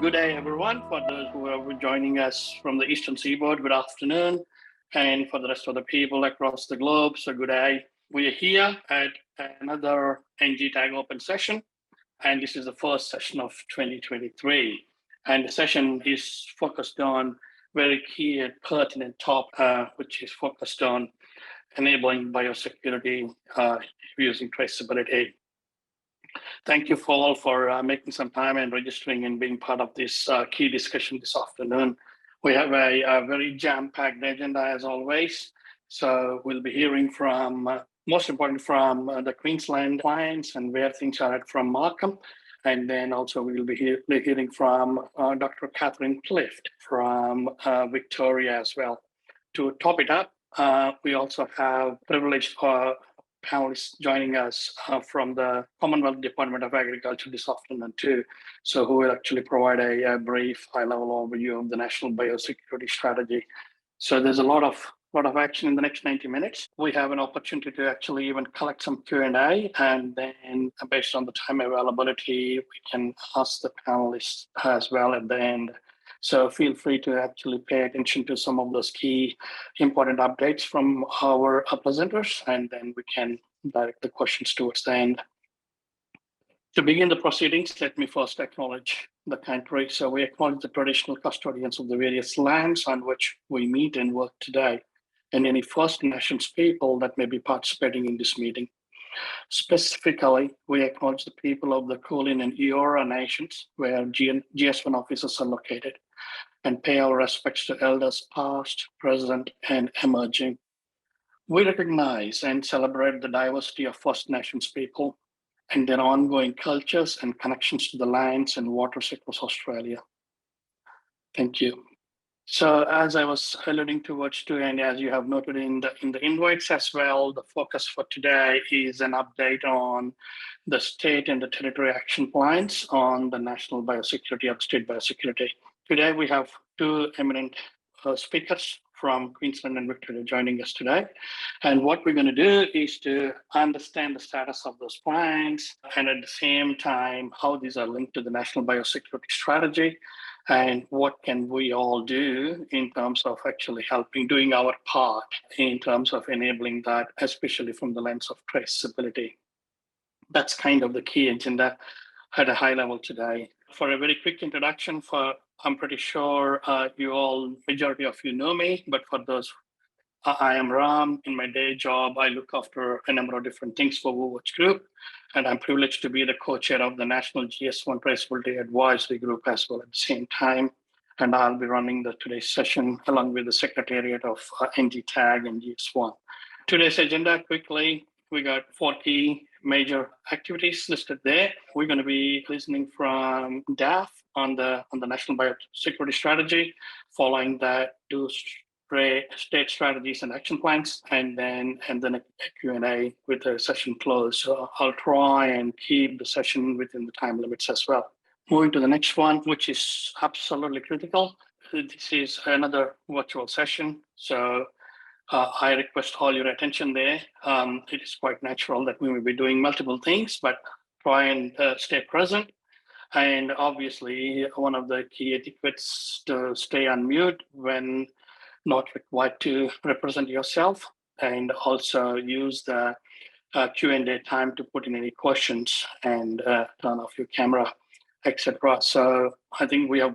Good day, everyone. For those who are joining us from the Eastern Seaboard, good afternoon. And for the rest of the people across the globe, so good day. We are here at another NG Tag Open session, and this is the first session of 2023. And the session is focused on very key and pertinent topic, which is focused on enabling biosecurity using traceability. Thank you all for making some time and registering and being part of this key discussion this afternoon. We have a very jam-packed agenda as always. So we'll be hearing from, most important, from the Queensland clients and where things are at from Markham. And then also we will be hearing from Dr. Catherine Clift from Victoria as well. To top it up, we also have privileged panelists joining us from the Commonwealth Department of Agriculture this afternoon too. So who will actually provide a brief high-level overview of the National Biosecurity Strategy. So there's a lot of action in the next 90 minutes. We have an opportunity to actually even collect some Q&A, and then based on the time availability, we can ask the panelists as well at the end. So feel free to actually pay attention to some of those key important updates from our presenters, and then we can direct the questions towards the end. To begin the proceedings, let me first acknowledge the country. So we acknowledge the traditional custodians of the various lands on which we meet and work today, and any First Nations people that may be participating in this meeting. Specifically, we acknowledge the people of the Kulin and Eora nations where GS1 offices are located, and pay our respects to elders past, present, and emerging. We recognize and celebrate the diversity of First Nations people and their ongoing cultures and connections to the lands and waters across Australia. Thank you. So as I was alluding towards too, and as you have noted in the invites as well, the focus for today is an update on the state and the territory action plans on the national biosecurity or state biosecurity. Today we have two eminent speakers from Queensland and Victoria joining us today. And what we're going to do is to understand the status of those plans, and at the same time, how these are linked to the National Biosecurity Strategy, and what can we all do in terms of actually helping, doing our part in terms of enabling that, especially from the lens of traceability. That's kind of the key agenda at a high level today. For a very quick introduction, I'm pretty sure majority of you know me, but for those, I am Ram. In my day job, I look after a number of different things for WooWatch Group, and I'm privileged to be the co-chair of the National GS1 Traceability Advisory Group as well at the same time. And I'll be running today's session along with the Secretariat of NG Tag and GS1. Today's agenda, quickly, we got 4 key major activities listed there. We're going to be listening from DAF on the National Biosecurity Strategy, following that to state strategies and action plans, and then a Q&A with the session close. So I'll try and keep the session within the time limits as well. Moving to the next one, which is absolutely critical. This is another virtual session. So I request all your attention there. It is quite natural that we will be doing multiple things, but try and stay present. And obviously, one of the key etiquettes to stay on mute when not required to represent yourself, and also use the Q&A time to put in any questions and turn off your camera, etc. So I think we have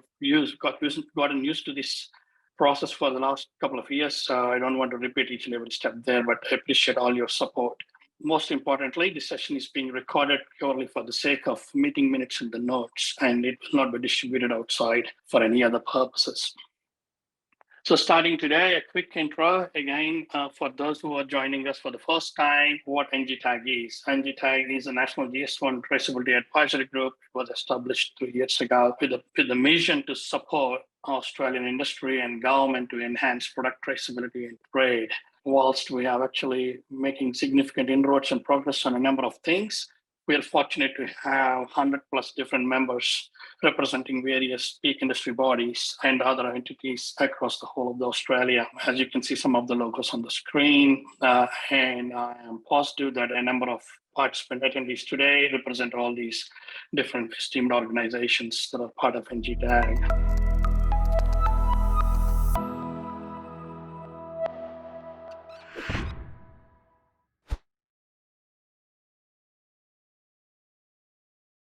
gotten used to this process for the last couple of years, so I don't want to repeat each and every step there, but I appreciate all your support. Most importantly, this session is being recorded purely for the sake of meeting minutes and the notes, and it will not be distributed outside for any other purposes. So starting today, a quick intro again for those who are joining us for the first time, what NGTAG is. NGTAG is a National GS1 Traceability Advisory Group. It was established 3 years ago with the mission to support Australian industry and government to enhance product traceability and trade. Whilst we are actually making significant inroads and progress on a number of things, we are fortunate to have 100+ different members representing various peak industry bodies and other entities across the whole of Australia. As you can see some of the logos on the screen, and I am positive that a number of participant attendees today represent all these different esteemed organizations that are part of NGTAG.